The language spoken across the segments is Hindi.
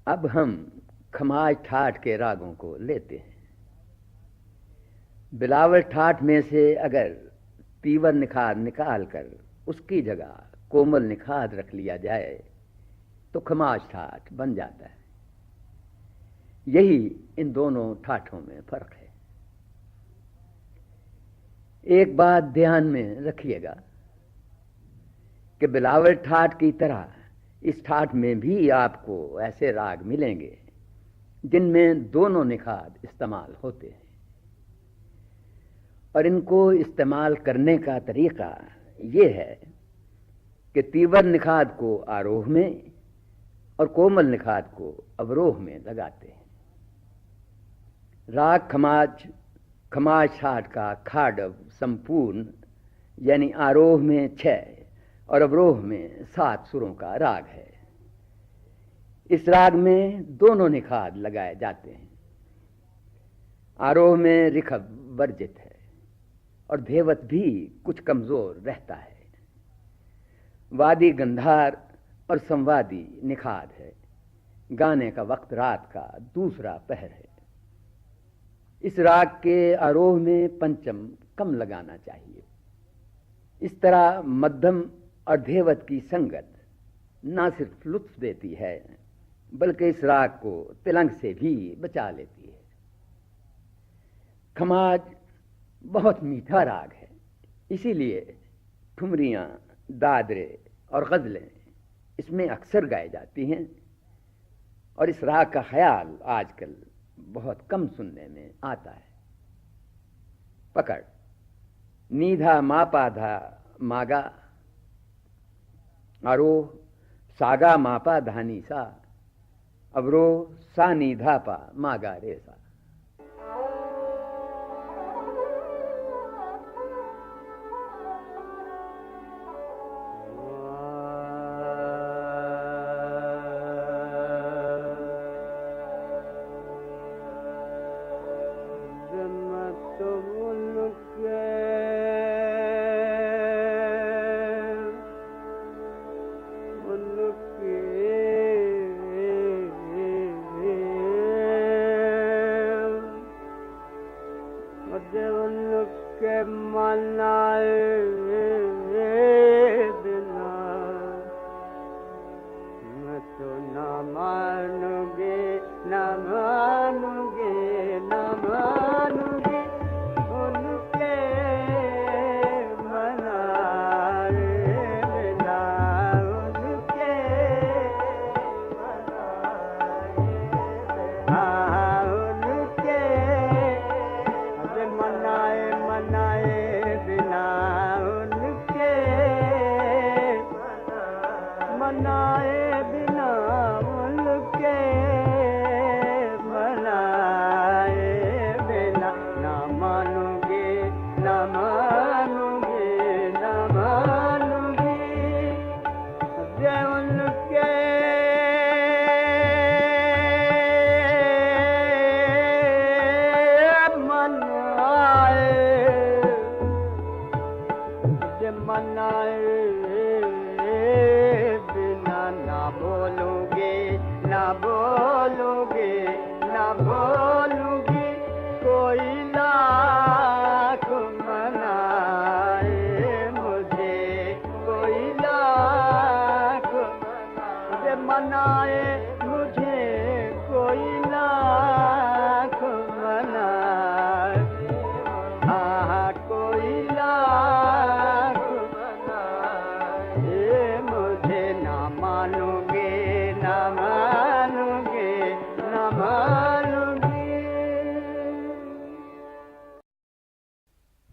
अब हम खमाज ठाठ के रागों को लेते हैं। बिलावल ठाठ में से अगर तीवर निखार निकाल कर उसकी जगह कोमल निखार रख लिया जाए तो खमाज ठाठ बन जाता है। यही इन दोनों ठाठों में फर्क है। एक बात ध्यान में रखिएगा कि बिलावल ठाठ की तरह इस ठाठ में भी आपको ऐसे राग मिलेंगे जिनमें दोनों निखार इस्तेमाल होते हैं, और इनको इस्तेमाल करने का तरीका ये है कि तीवर निखाद को आरोह में और कोमल निखाद को अवरोह में लगाते हैं। राग खमाज ठाठ का खाडव संपूर्ण यानी आरोह में 6 और अवरोह में 7 सुरों का राग है। इस राग में दोनों निखाद लगाए जाते हैं। आरोह में रिखब वर्जित है और धेवत भी कुछ कमजोर रहता है। वादी गंधार और संवादी निखाद है। गाने का वक्त रात का दूसरा पहर है। इस राग के आरोह में पंचम कम लगाना चाहिए। इस तरह मध्यम और धेवत की संगत न सिर्फ लुत्फ देती है बल्कि इस राग को तिलंग से भी बचा लेती है। खमाज बहुत मीठा राग है, इसीलिए ठुमरियाँ, दादरे और गज़लें इसमें अक्सर गाई जाती हैं, और इस राग का ख्याल आजकल बहुत कम सुनने में आता है। पकड़ नीधा मापा धा मागा, आरोह सागा मापा धानी सा, अवरोह सा नीधा पा मागा रे सा।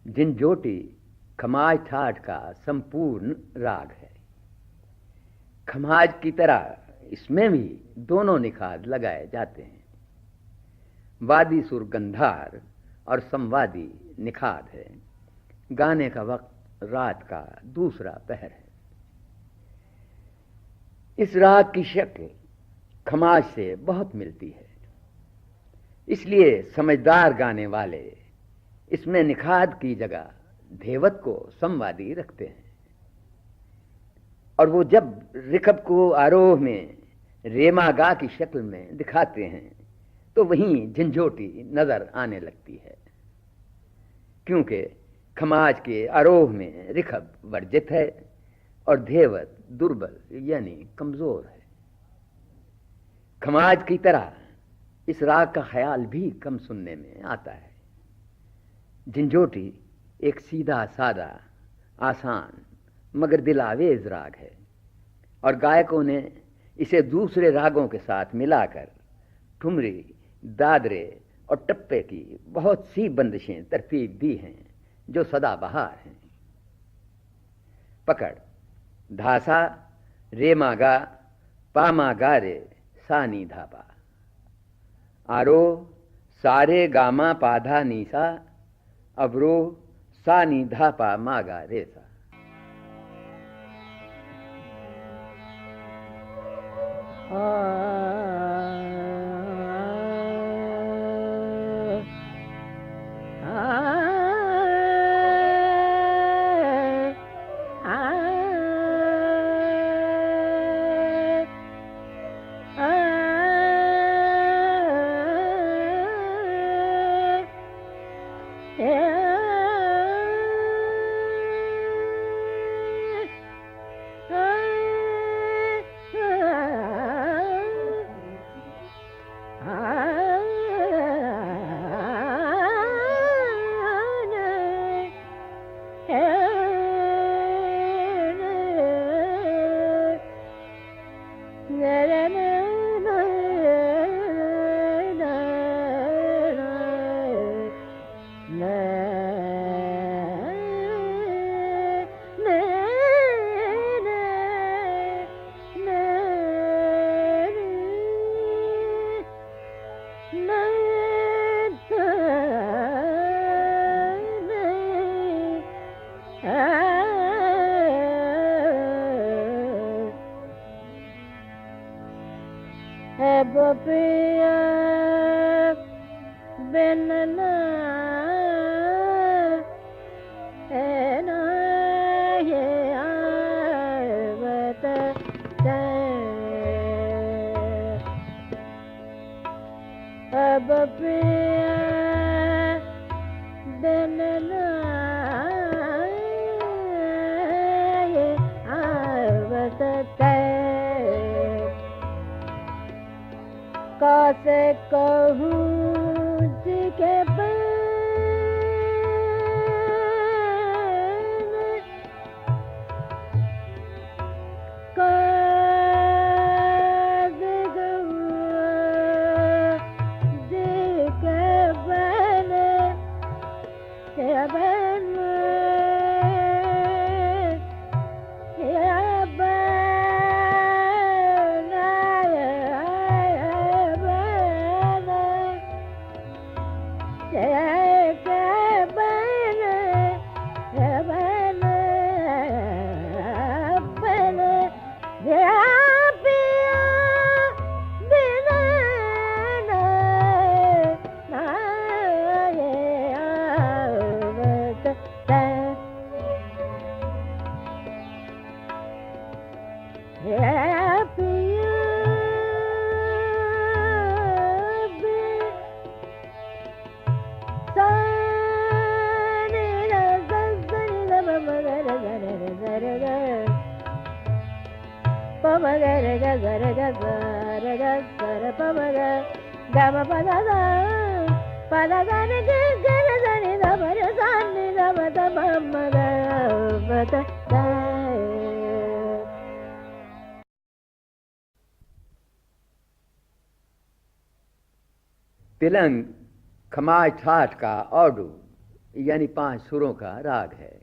झिंझोटी खमाज ठाठ का संपूर्ण राग है। खमाज की तरह इसमें भी दोनों निखाद लगाए जाते हैं। वादी सुर गंधार और संवादी निखाद है। गाने का वक्त रात का दूसरा पहर है। इस राग की शक्ल खमाज से बहुत मिलती है, इसलिए समझदार गाने वाले इसमें निखाद की जगह धेवत को संवादी रखते हैं, और वो जब रिखब को आरोह में रेमा गा की शक्ल में दिखाते हैं तो वहीं झंझोटी नजर आने लगती है, क्योंकि खमाज के आरोह में रिखब वर्जित है और धेवत दुर्बल यानी कमजोर है। खमाज की तरह इस राग का ख्याल भी कम सुनने में आता है। झंझोटी एक सीधा सादा आसान मगर दिलावेज राग है और गायकों ने इसे दूसरे रागों के साथ मिलाकर ठुमरी, दादरे और टप्पे की बहुत सी बंदिशें तरतीब दी हैं जो सदाबहार हैं। पकड़, धासा, रेमागा, पामा रे, सानी धापा। आरोह, सारे गामा पाधा नीसा, अवरोह, सानी धापा मागा रेसा। कैसे कहूँ के तिलंग खमाज ठाठ का औडू यानी 5 सुरों का राग है।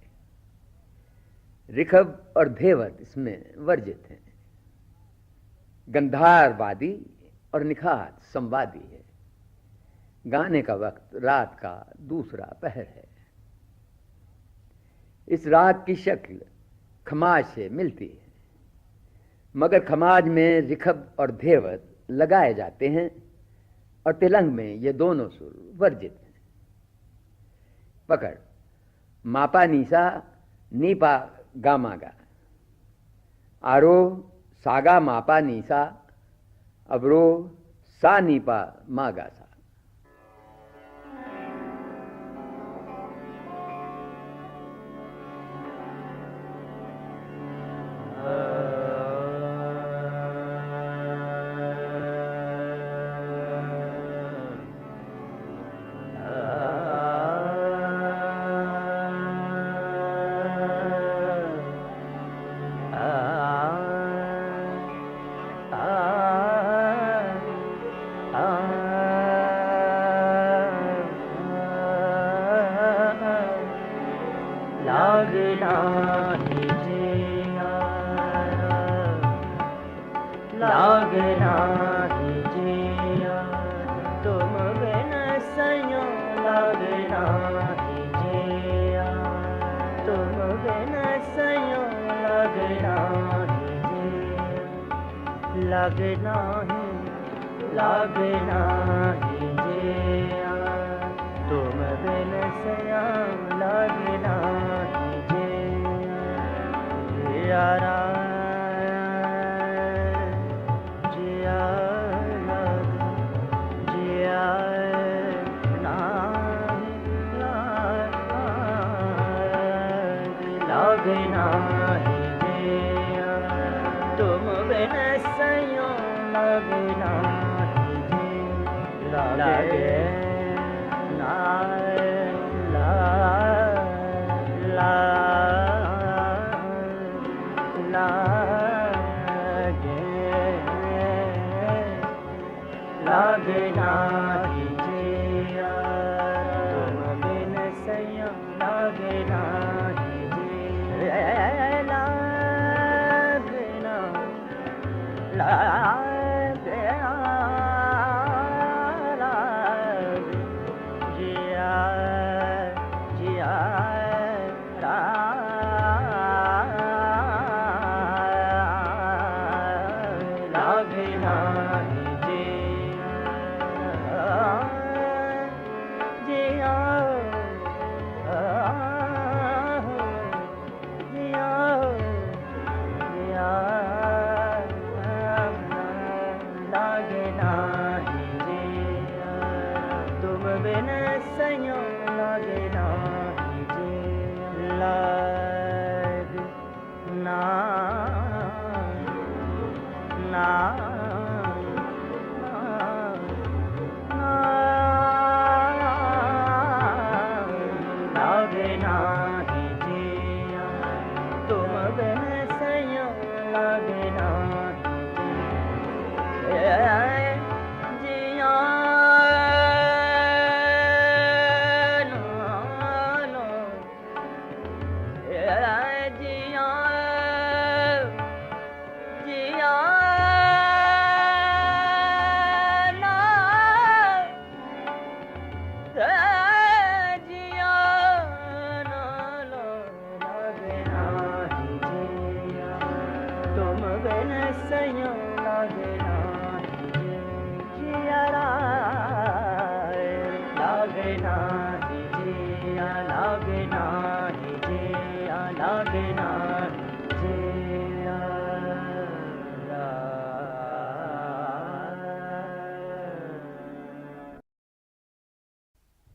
रिखब और धेवत इसमें वर्जित हैं। गंधार वादी और निखात संवादी है। गाने का वक्त रात का दूसरा पहर है। इस राग की शक्ल खमाज से मिलती है, मगर खमाज में रिखब और धेवत लगाए जाते हैं और तिलंग में ये दोनों सुर वर्जित हैं। पकड़, मापा नीसा, नीपा गामागा। आरोह, सागा मापा नीसा, अवरोह सा नीपा मागा सा। लगना ही जिया तुम बिन सया लगना ही जिया जिया जिया लगना ही जिया तुम बिन सया लगना लगे ना लगना ही जिया तुम बिन सया लगना ही जिया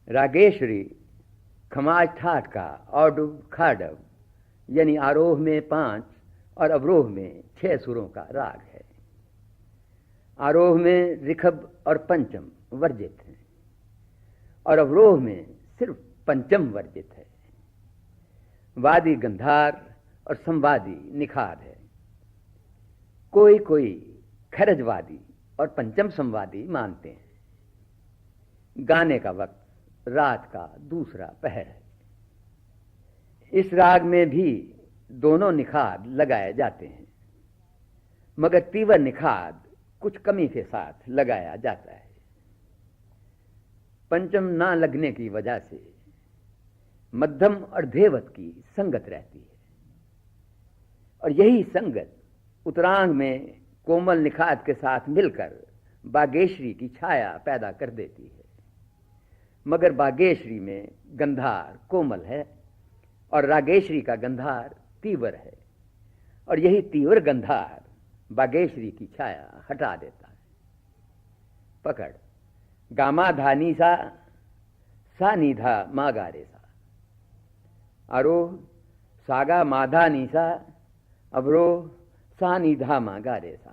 रागेश्वरी खमाज ठाट का औडुव खाडव यानी आरोह में 5 और अवरोह में 6 सुरों का राग है। आरोह में ऋखभ और पंचम वर्जित हैं और अवरोह में सिर्फ पंचम वर्जित है। वादी गंधार और संवादी निखार है। कोई कोई खरजवादी और पंचम संवादी मानते हैं। गाने का वक्त रात का दूसरा पहर है। इस राग में भी दोनों निखाद लगाए जाते हैं, मगर तीव्र निखाद कुछ कमी के साथ लगाया जाता है। पंचम ना लगने की वजह से मध्यम और धेवत की संगत रहती है और यही संगत उत्तरांग में कोमल निखाद के साथ मिलकर बागेश्वरी की छाया पैदा कर देती है। मगर बागेश्वरी में गंधार कोमल है और रागेश्वरी का गंधार तीव्र है और यही तीव्र गंधार बागेश्वरी की छाया हटा देता है। पकड़ गामा धानी सा सा नीधा मा गा रे सा, आरोह सागा माधा नीसा, अवरोह सा नीधा मा गा रे सा।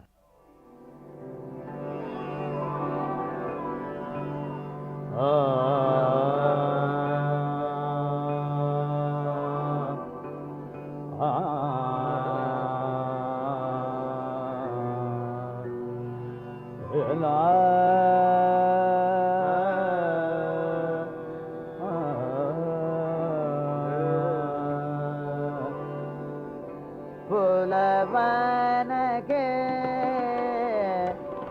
फूलवन के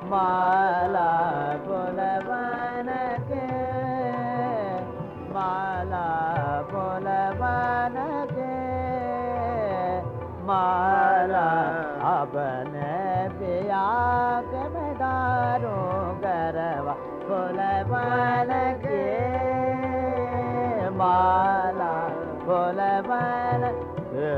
माला, फूलवन के माला, फूलवन के माला, अपने पिया के मैं डारूं गरबा, फूलवन के माला, फूलवन के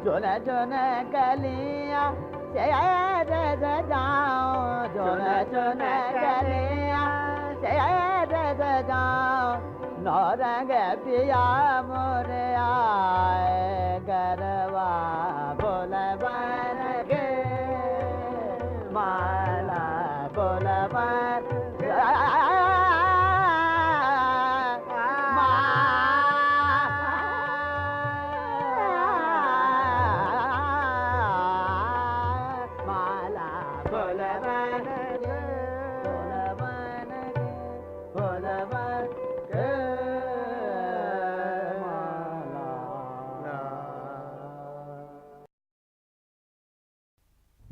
जोने जोने गलियां शहर जाओ, जोने जोने गलियां शहर जाओ, नौरंग पिया मोरे आए गरबा, फूलवन के माला, फूलवन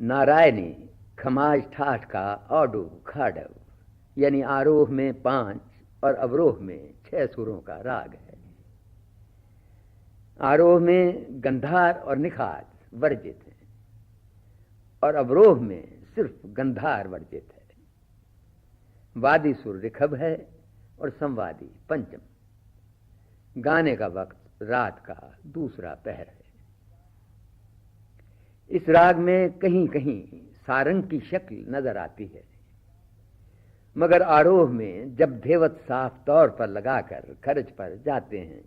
नारायणी खमाज ठाठ का औडू खाडव, यानी आरोह में 5 और अवरोह में 6 सुरों का राग है। आरोह में गंधार और निखार वर्जित है और अवरोह में सिर्फ गंधार वर्जित है। वादी सुर ऋखभ है और संवादी पंचम। गाने का वक्त रात का दूसरा पहर है। इस राग में कहीं कहीं सारंग की शक्ल नजर आती है, मगर आरोह में जब धेवत साफ तौर पर लगाकर खर्च पर जाते हैं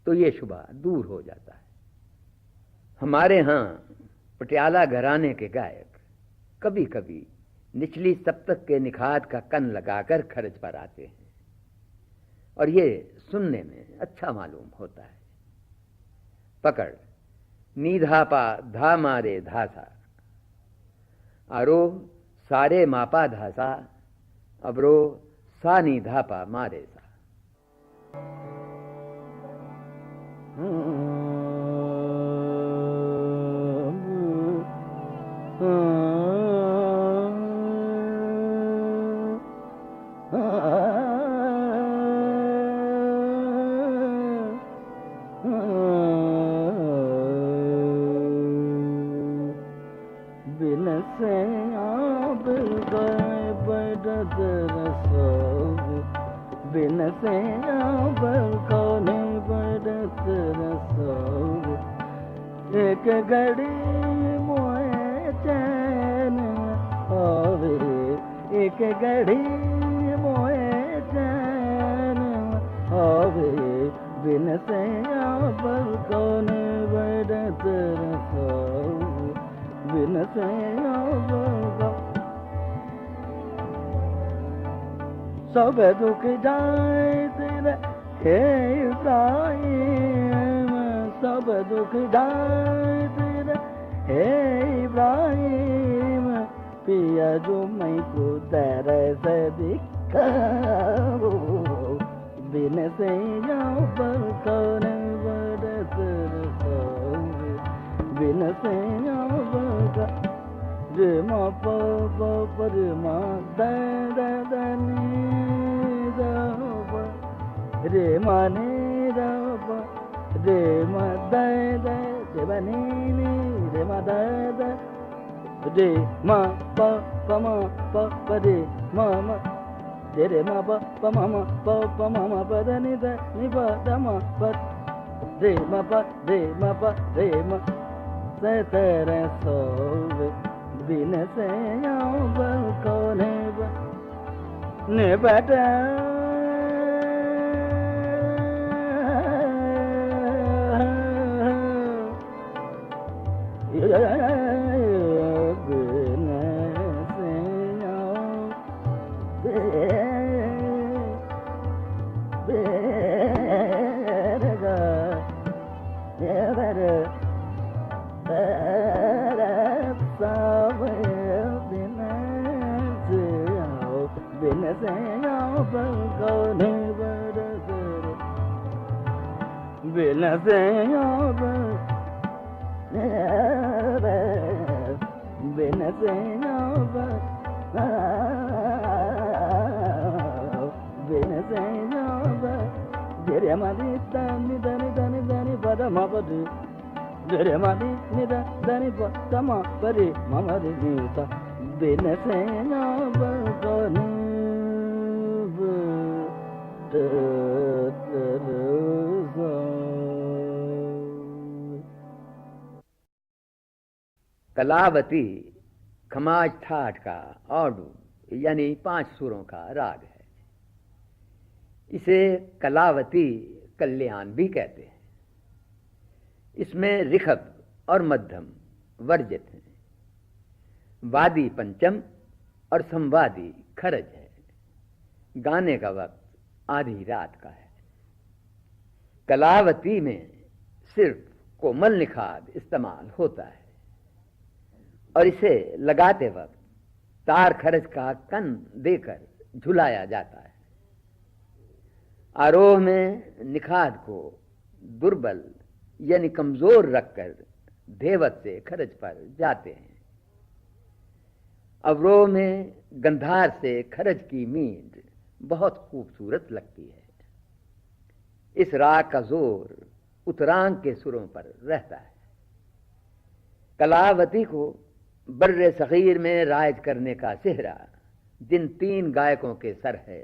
तो ये शुबा दूर हो जाता है। हमारे यहाँ पटियाला घराने के गायक कभी कभी निचली सप्तक के निखात का कन लगाकर खर्च पर आते हैं और ये सुनने में अच्छा मालूम होता है। पकड़ नीधापा धा मारे धासा, आरोह सारे मापा धासा, अवरोह सा नीधापा मारे सा। बिन से कौन बरस रसोग, एक घड़ी मोए चैन आवे, एक घड़ी मोए चैन आवे, बिन से कौन बरस रसोग, बिन से सब दुख जाए तेरे हे इब्राहिम, सब दुख जाए तेरे हे इब्राहिम, पिया जो मैं को तेरे से दिखाओ, बिन से जाओ पर कौन बरस रसोग, से बगा रे मा प प प रे मा the the the knee the प रे मा नी द प रे मा द द रे मा नी रे मा द द रे मा प प रे मा रे मा प प मा प द नी द मा प रे मा रे मा से तेरे सोवे बिन से बल को ने बेटा कलावती खमाज ठाठ का औडू यानी 5 सुरों का राग है। इसे कलावती कल्याण भी कहते हैं। इसमें ऋषभ और मध्यम वर्जित हैं। वादी पंचम और संवादी खरज है। गाने का वक्त आधी रात का है। कलावती में सिर्फ कोमल निखाद इस्तेमाल होता है और इसे लगाते वक्त तार खरज का कन देकर झुलाया जाता है। आरोह में निखाद को दुर्बल यानी कमजोर रखकर धेवत से खरज पर जाते हैं। अवरोह में गंधार से खरज की मींड बहुत खूबसूरत लगती है। इस राग का जोर उत्तरांग के सुरों पर रहता है। कलावती को बर्रे सगीर में राज करने का सेहरा जिन 3 गायकों के सर है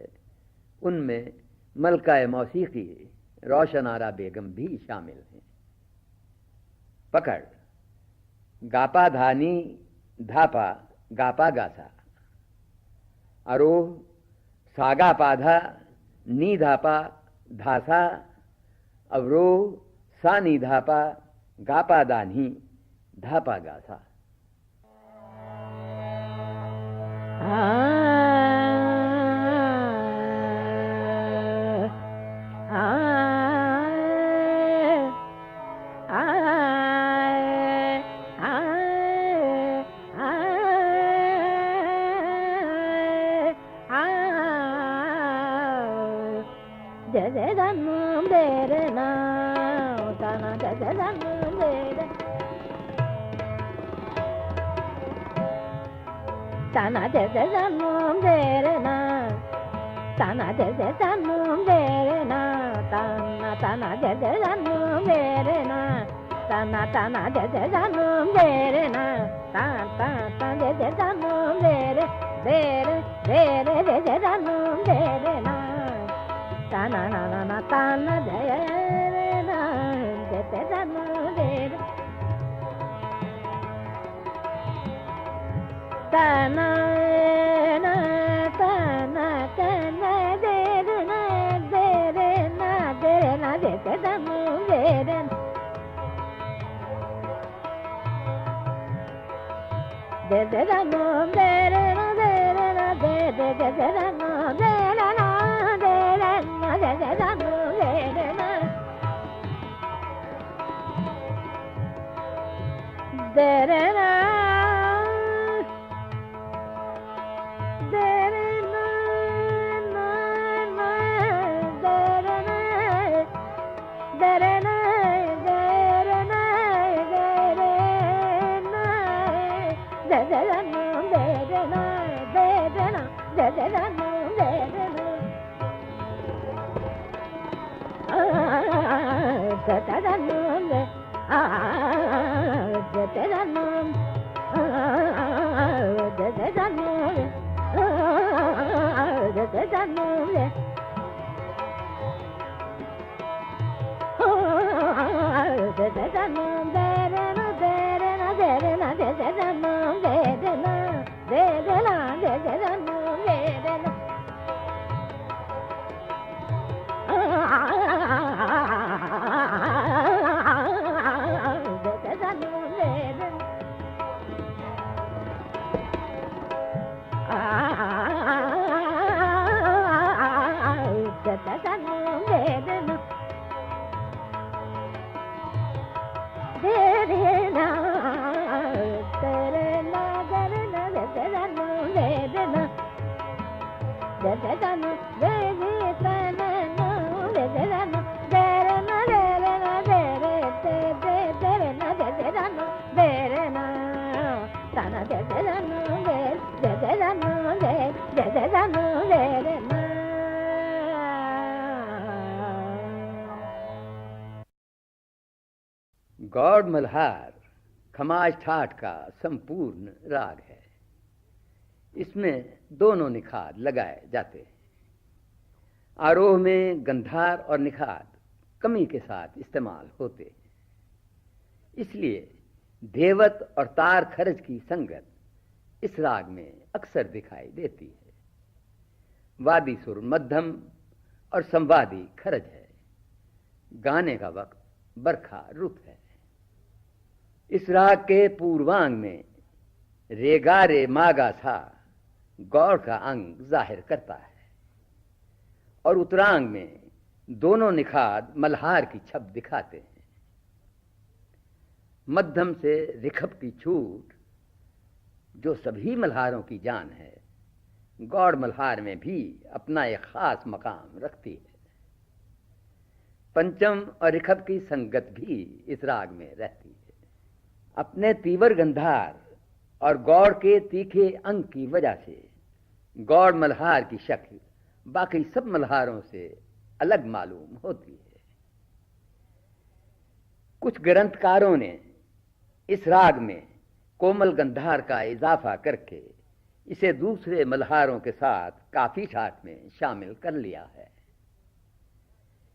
उनमें मलका मौसीकी रोशन आरा बेगम भी शामिल हैं। पकड़ गापा धानी धापा गापा गासा, आरोह सागा पाधा नी धापा धासा, अवरोह सा नी धापा गापा दानी धापा गासा। Tana de zanum derena, tana de zanum derena, tana de zanum derena, tana de zanum derena, ta de zanum dere de zanum derena, tana na tana derena de zanum dere. Tana na tana tana derena derena derena de zanum derena, de zanum derena derena de zanum derena derena de zanum derena, derena Gaur Malhar Khamaj ठाठ का संपूर्ण राग है। इसमें दोनों निखाद लगाए जाते हैं। आरोह में गंधार और निखाद कमी के साथ इस्तेमाल होते हैं। इसलिए धेवत और तार खरज की संगत इस राग में अक्सर दिखाई देती है। वादी सुर मध्यम और संवादी खरज है। गाने का वक्त बरखा रुत है। इस राग के पूर्वांग में रेगा रे मागा सा गौड़ का अंग जाहिर करता है और उत्तरांग में दोनों निखाद मल्हार की छप दिखाते हैं। मध्यम से रिखप की छूट जो सभी मल्हारों की जान है, गौड़ मल्हार में भी अपना एक खास मकाम रखती है। पंचम और रिखप की संगत भी इस राग में रहती है। अपने तीवर गंधार और गौड़ के तीखे अंग की वजह से गौड़ मल्हार की शक्ल बाकी सब मल्हारों से अलग मालूम होती है। कुछ ग्रंथकारों ने इस राग में कोमल गंधार का इजाफा करके इसे दूसरे मल्हारों के साथ काफी ठाठ में शामिल कर लिया है।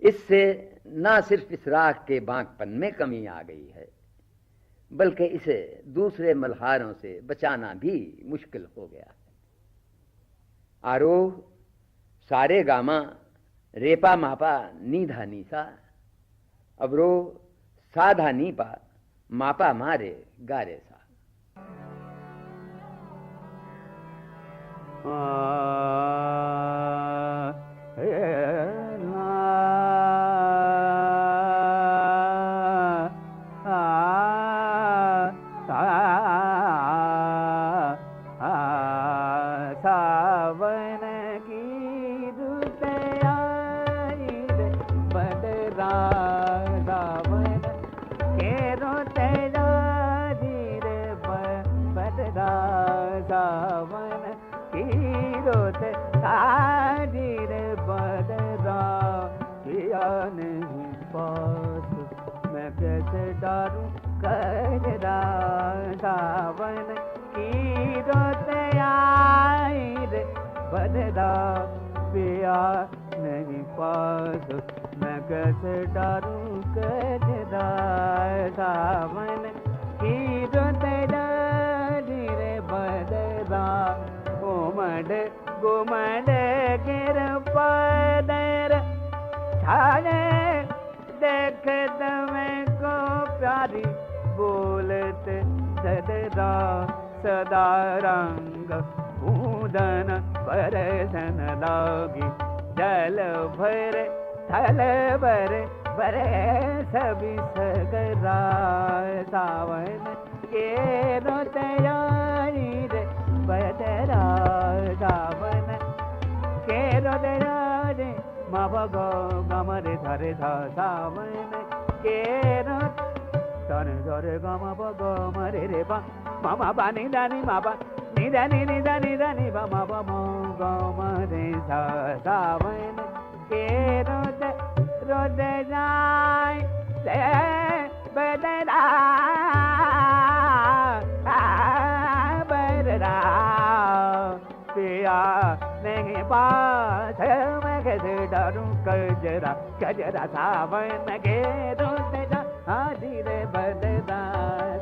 इससे न सिर्फ इस राग के बांकपन में कमी आ गई है, बल्कि इसे दूसरे मल्हारों से बचाना भी मुश्किल हो गया है। आरोह सारे गामा रेपा मापा नीधा नीसा, अवरोह साधा नीपा मापा मारे गारे सा। नहीं पास मैं कैसे डारूं कजरा सावन की रोते डारी रे बदरा घुमड़ घुमड़ गिर पदर छाने देख तुम्हें को प्यारी बोलते सदरा सदा रंग उदन परसन लागी जल भर थल भर भरे सभी सगरा सावन के रोतयारी रे बदरा सावन के रोतयारी माँ गो गमरे धरे धा सावन के रोत तन धरे गम गो मरे रे बा मामा बानी दानी माबा नी धनी नि धनी धनी बम बम गम रे सा सावन के रोद रोद जाय से बदरा बदरा पिया नहीं पास मैं कैसे डरूं कजरा कजरा सावन के रोद जा हाजी रे बदरा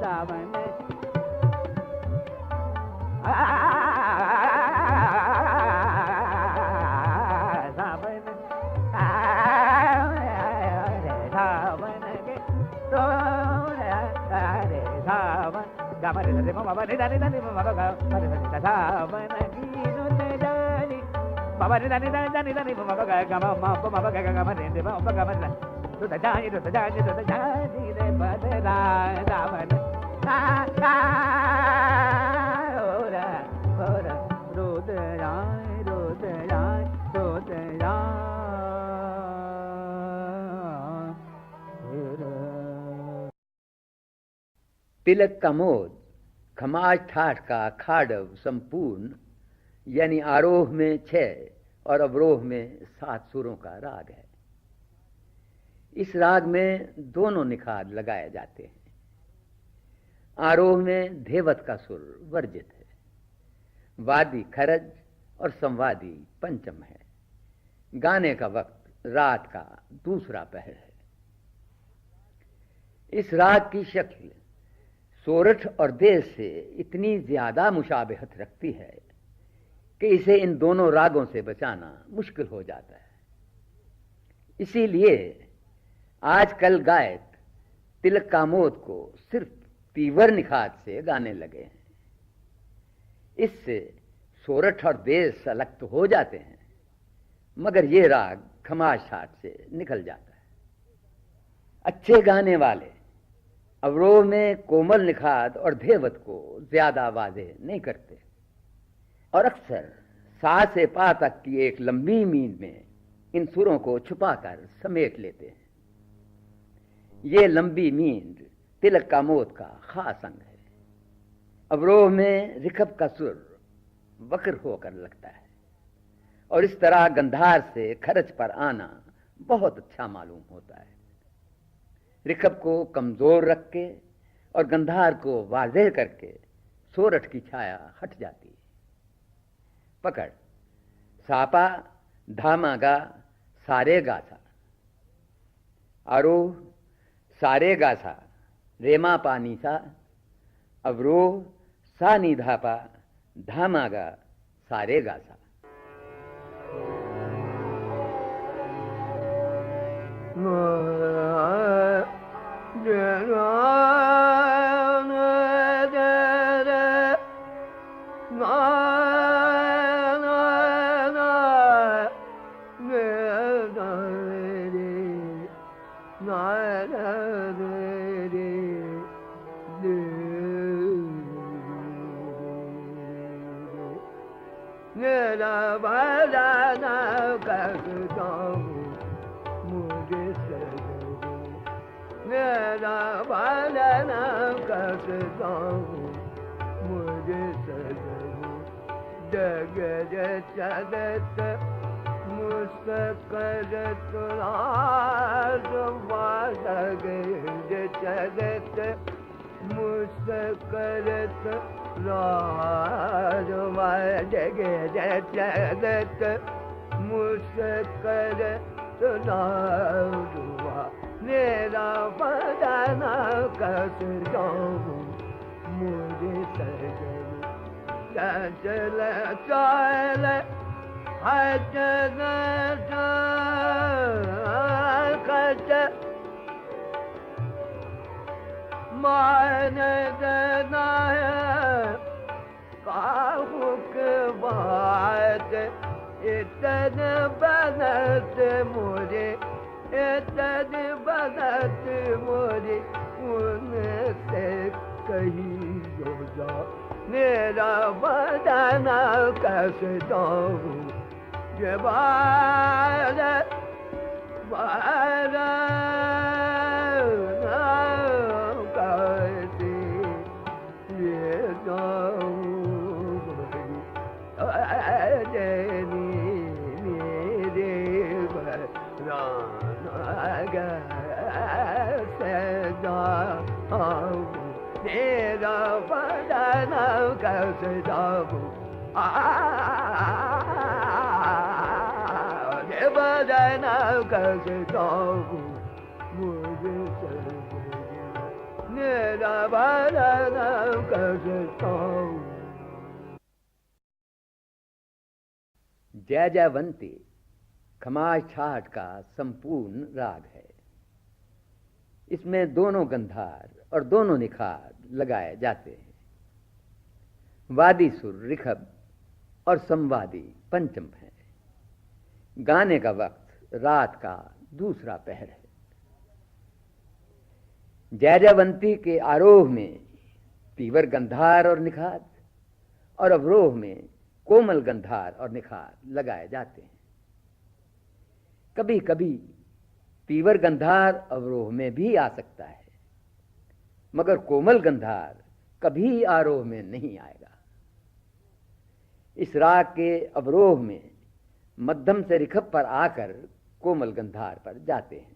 सावन तिलक का मोद खमाज ठाठ का खाडव संपूर्ण यानी आरोह में 6 और अवरोह में 7 सुरों का राग है। इस राग में दोनों निखाद लगाए जाते हैं। आरोह में धेवत का सुर वर्जित है, वादी खरज और संवादी पंचम है। गाने का वक्त रात का दूसरा पहर है। इस राग की शक्ल सोरठ और देश से इतनी ज्यादा मुशाबहत रखती है कि इसे इन दोनों रागों से बचाना मुश्किल हो जाता है। इसीलिए आजकल गायक तिलक कामोद को सिर्फ तीवर निखात से गाने लगे हैं। इससे सोरठ और देश अलग तो हो जाते हैं, मगर ये राग खमाज ठाठ से निकल जाता है। अच्छे गाने वाले अवरोह में कोमल निखात और धेवत को ज्यादा वाज़ेह नहीं करते और अक्सर सा से पा तक की एक लंबी मीन में इन सुरों को छुपाकर समेट लेते हैं। ये लंबी मीन तिलक कामोद का खास अंग है। अवरोह में रिखब का सुर वक्र होकर लगता है और इस तरह गंधार से खरच पर आना बहुत अच्छा मालूम होता है। रिखब को कमजोर रख के और गंधार को वाज़ेह करके सोरठ की छाया हट जाती है। पकड़ सापा धामागा सारे गासा। आरोह सारे गासा रेमा पानी सा। अवरोह सा निधापा धामागा सारे गासा। जगत मुस्करत जगत मुस्करत राजवा जगत जगत मुस्करत राजवा मेरा बदन कस जाऊं मुझे सजन चल चल हजन कच मान देना काहुक बात इतन बनत मोरे इतन बनत मोरे उनसे कहीं जो जा मेरा बदन कस जाऊं जबार बार कैसे ये जाऊं तेरा बदन कैसे जाऊं ये बदन कैसे जाऊं मुझे मेरा बदन कैसे जाऊं। जय जयवंती खमाज छाट का संपूर्ण राग है। इसमें दोनों गंधार और दोनों निखार लगाए जाते हैं। वादी सुर ऋषभ और संवादी पंचम है। गाने का वक्त रात का दूसरा पहर है। जय जयवंती के आरोह में तीव्र गंधार और निखार और अवरोह में कोमल गंधार और निखार लगाए जाते हैं। कभी कभी तीव्र गंधार अवरोह में भी आ सकता है, मगर कोमल गंधार कभी आरोह में नहीं आएगा। इस राग के अवरोह में मध्यम से ऋषभ पर आकर कोमल गंधार पर जाते हैं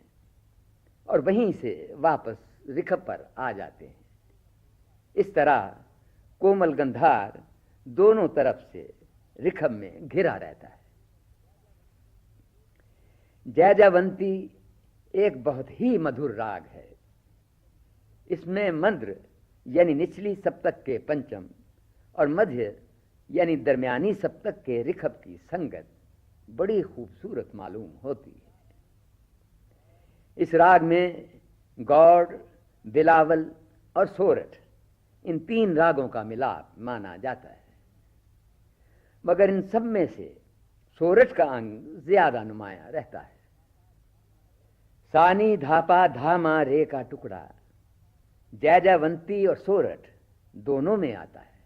और वहीं से वापस ऋषभ पर आ जाते हैं। इस तरह कोमल गंधार दोनों तरफ से ऋषभ में घिरा रहता है। जय जयवंती एक बहुत ही मधुर राग है। इसमें मंद्र यानी निचली सप्तक के पंचम और मध्य यानी दरमियानी सप्तक के ऋषभ की संगत बड़ी खूबसूरत मालूम होती है। इस राग में गौड़, बिलावल और सोरठ इन तीन रागों का मिलाप माना जाता है, मगर इन सब में से सोरठ का अंग ज्यादा नुमाया रहता है। सानी धापा धामा रे का टुकड़ा जय जयवंती और सोरठ दोनों में आता है,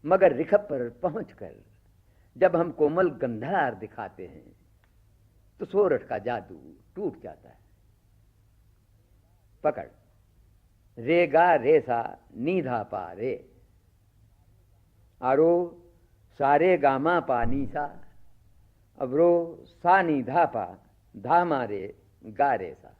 मगर ऋषभ पर पहुंचकर जब हम कोमल गंधार दिखाते हैं तो सोरठ का जादू टूट जाता है। पकड़ रे गा रे सा नी धा पा रे, आरो सारे गामा पा नी सा, अवरो सा नी धा पा धामा रे गा रे सा।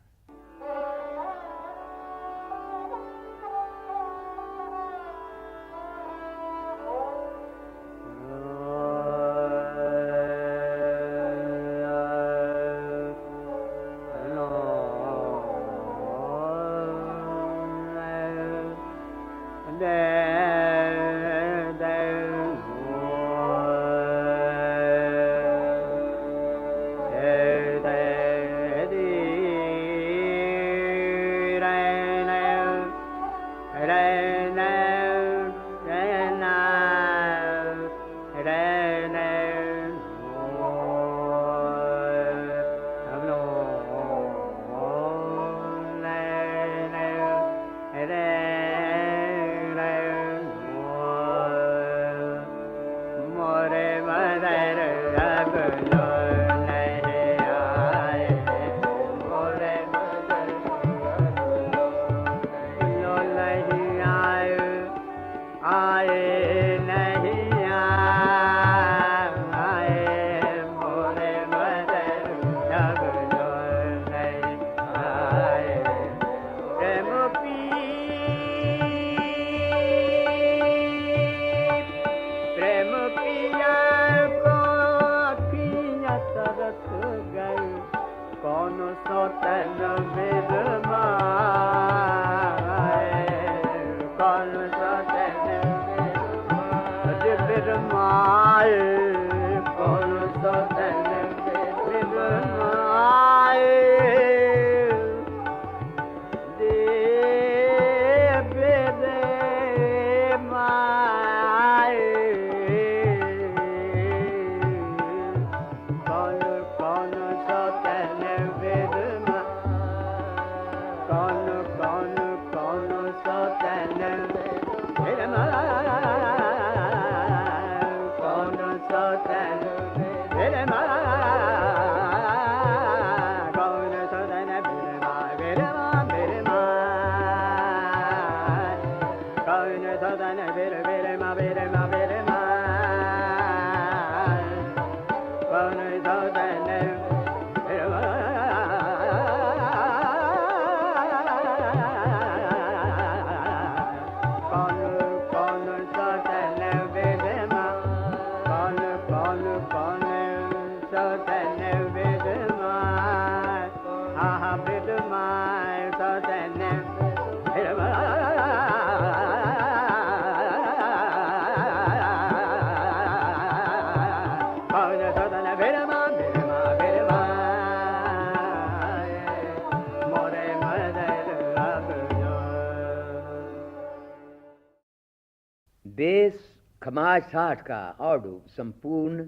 देश खमाज ठाठ का औडू संपूर्ण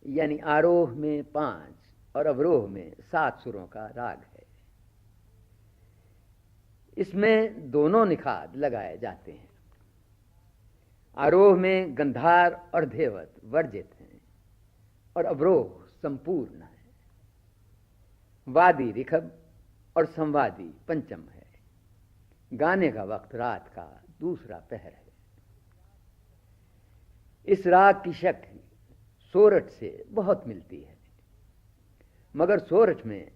यानी आरोह में 5 और अवरोह में 7 सुरों का राग है। इसमें दोनों निखाद लगाए जाते हैं। आरोह में गंधार और धेवत वर्जित हैं और अवरोह संपूर्ण है। वादी ऋखभ और संवादी पंचम है। गाने का वक्त रात का दूसरा पहर है। इस राग की शक्ति सोरठ से बहुत मिलती है, मगर सोरठ में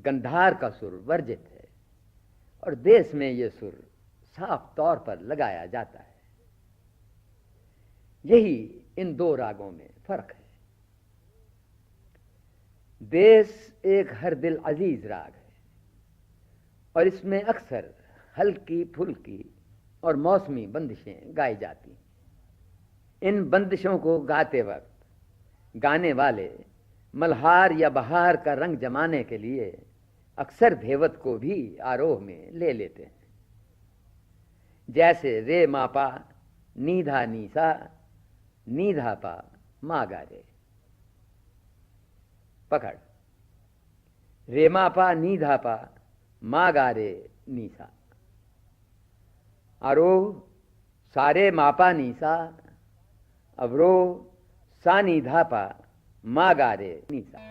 गंधार का सुर वर्जित है और देश में यह सुर साफ तौर पर लगाया जाता है। यही इन दो रागों में फर्क है। देश एक हर दिल अजीज राग है और इसमें अक्सर हल्की फुल्की और मौसमी बंदिशें गाई जाती हैं। इन बंदिशों को गाते वक्त गाने वाले मल्हार या बहार का रंग जमाने के लिए अक्सर धेवत को भी आरोह में ले लेते हैं, जैसे रे मापा नीधा नीसा नीधा पा मागा रे। पकड़, रे मापा नीधा पा मागा रे नीसा। आरोह सारे मापा नीसा, अवरोह सा नीधा पा मागा रे नीसा।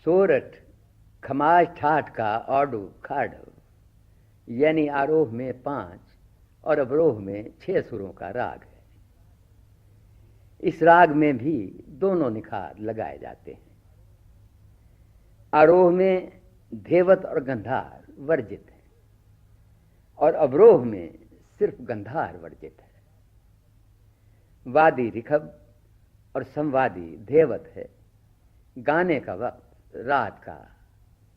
सोरठ खमाज ठाठ का औडू खाडव यानी आरोह में 5 और अवरोह में 6 सुरों का राग है। इस राग में भी दोनों निखार लगाए जाते हैं। आरोह में धेवत और गंधार वर्जित है और अवरोह में सिर्फ गंधार वर्जित है। वादी ऋखभ और संवादी धेवत है। गाने का वक्त रात का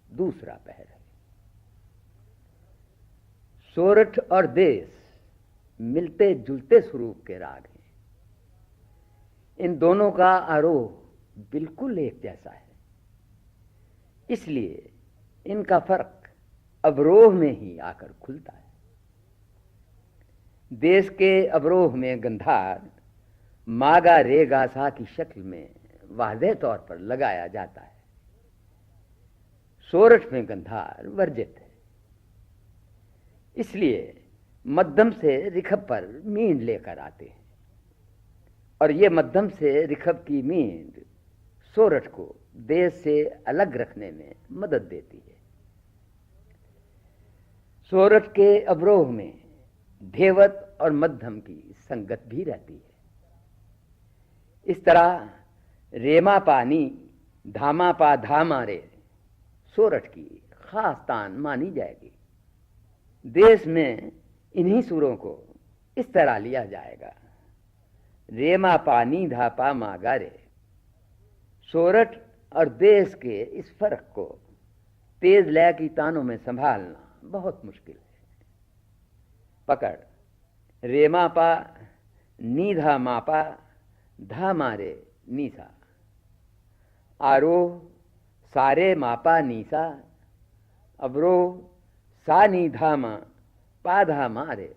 दूसरा पहर है। सोरठ और देश मिलते जुलते स्वरूप के राग हैं। इन दोनों का आरोह बिल्कुल एक जैसा है, इसलिए इनका फर्क अवरोह में ही आकर खुलता है। देश के अवरोह में गंधार मागा रेगा सा की शक्ल में वाज़ेह तौर पर लगाया जाता है। सोरठ में गंधार वर्जित है, इसलिए मध्यम से ऋखभ पर मींड लेकर आते हैं और ये मध्यम से ऋखभ की मींड सोरठ को देश से अलग रखने में मदद देती है। सोरठ के अवरोह में धेवत और मध्यम की संगत भी रहती है। इस तरह रेमा पानी धामा पा धामा रे सोरठ की खास तान मानी जाएगी। देश में इन्हीं सुरों को इस तरह लिया जाएगा। रेमा पानी धापा मागा रे। सोरठ और देश के इस फर्क को तेज लय की तानों में संभालना बहुत मुश्किल है। पकड़ रेमा पा नीधा मापा धा मारे नीसा। आरोह सारे मापा नीसा। अवरोह सा नी धामा पाधा मारे।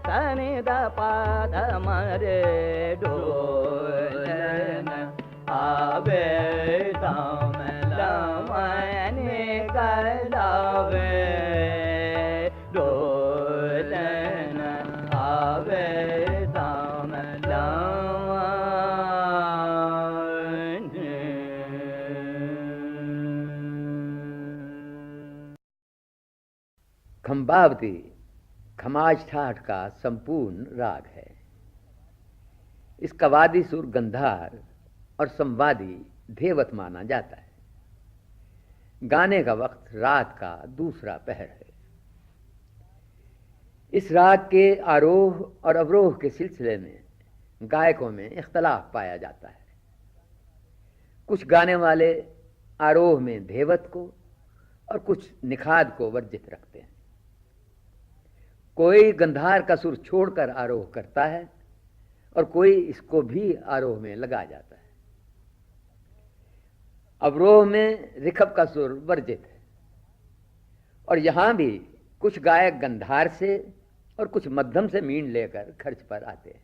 सनि द पा ध म रे ढोलन आवे दाम लमने गलावे ढोलन आवे दाम लमने। खंबावती खमाज ठाठ का संपूर्ण राग है। इसका वादी सुर गंधार और संवादी धेवत माना जाता है। गाने का वक्त रात का दूसरा पहर है। इस राग के आरोह और अवरोह के सिलसिले में गायकों में इख्तलाफ पाया जाता है। कुछ गाने वाले आरोह में धेवत को और कुछ निखाद को वर्जित रखते हैं। कोई गंधार का सुर छोड़कर आरोह करता है और कोई इसको भी आरोह में लगा जाता है। अवरोह में रिखब का सुर वर्जित है और यहां भी कुछ गायक गंधार से और कुछ मध्यम से मीण लेकर खर्च पर आते हैं।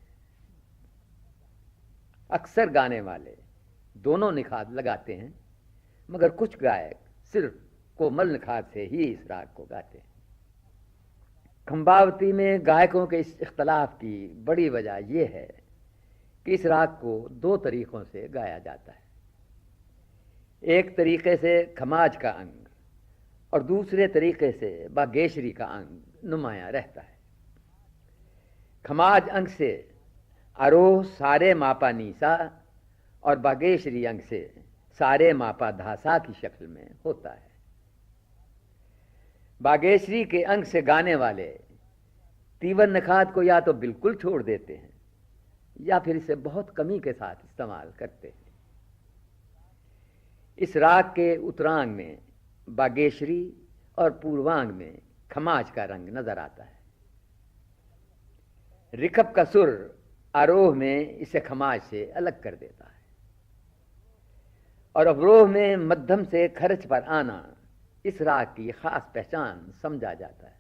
अक्सर गाने वाले दोनों निखाद लगाते हैं, मगर कुछ गायक सिर्फ कोमल निखाद से ही इस राग को गाते हैं। खंबावती में गायकों के इस इख्तलाफ की बड़ी वजह यह है कि इस राग को दो तरीकों से गाया जाता है। एक तरीके से खमाज का अंग और दूसरे तरीके से बागेश्वरी का अंग नुमाया रहता है। खमाज अंग से आरोह सारे मापा नीसा और बागेश्वरी अंग से सारे मापा धासा की शक्ल में होता है। बागेश्वरी के अंग से गाने वाले तीवन निखाद को या तो बिल्कुल छोड़ देते हैं या फिर इसे बहुत कमी के साथ इस्तेमाल करते हैं। इस राग के उत्तरांग में बागेश्वरी और पूर्वांग में खमाज का रंग नजर आता है। रिखब का सुर आरोह में इसे खमाज से अलग कर देता है और अवरोह में मध्यम से खर्च पर आना इस राग की खास पहचान समझा जाता है।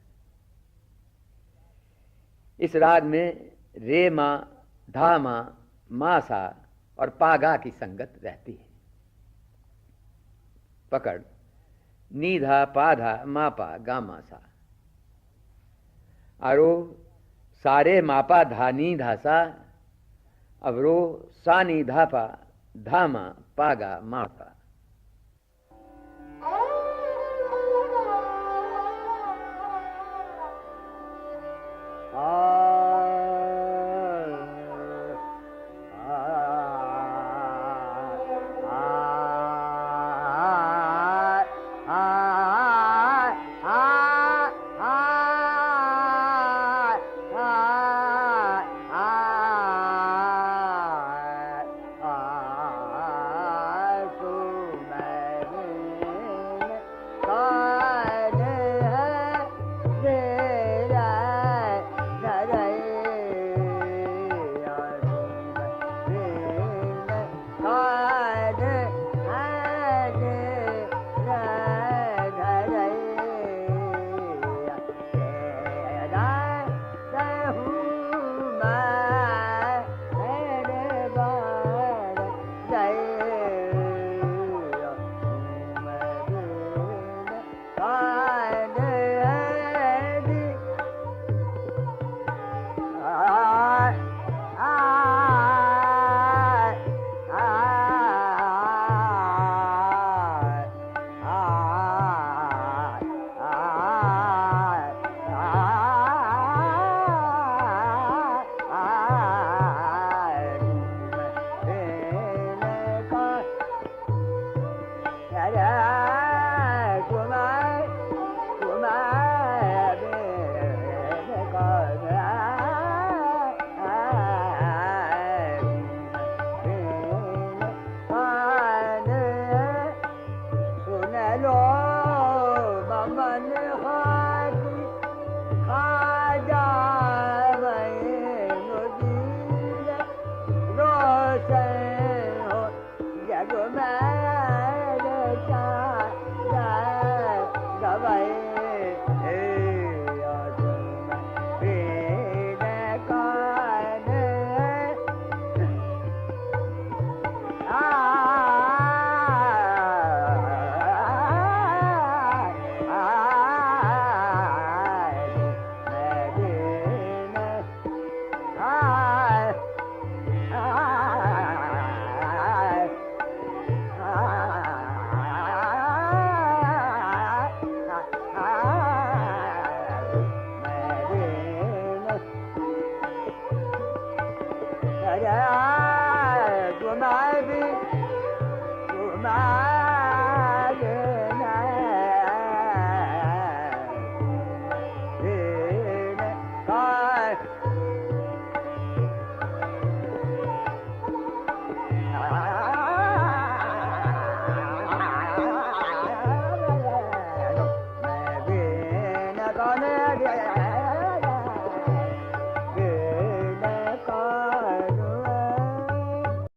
इस राग में रेमा, धामा, मासा और पागा की संगत रहती है। पकड़ नीधा, पाधा, मापा, गामा, सा। आरोह सारे मापा धानी धासा, अवरोह सानी धापा धामा पागा मापा। आ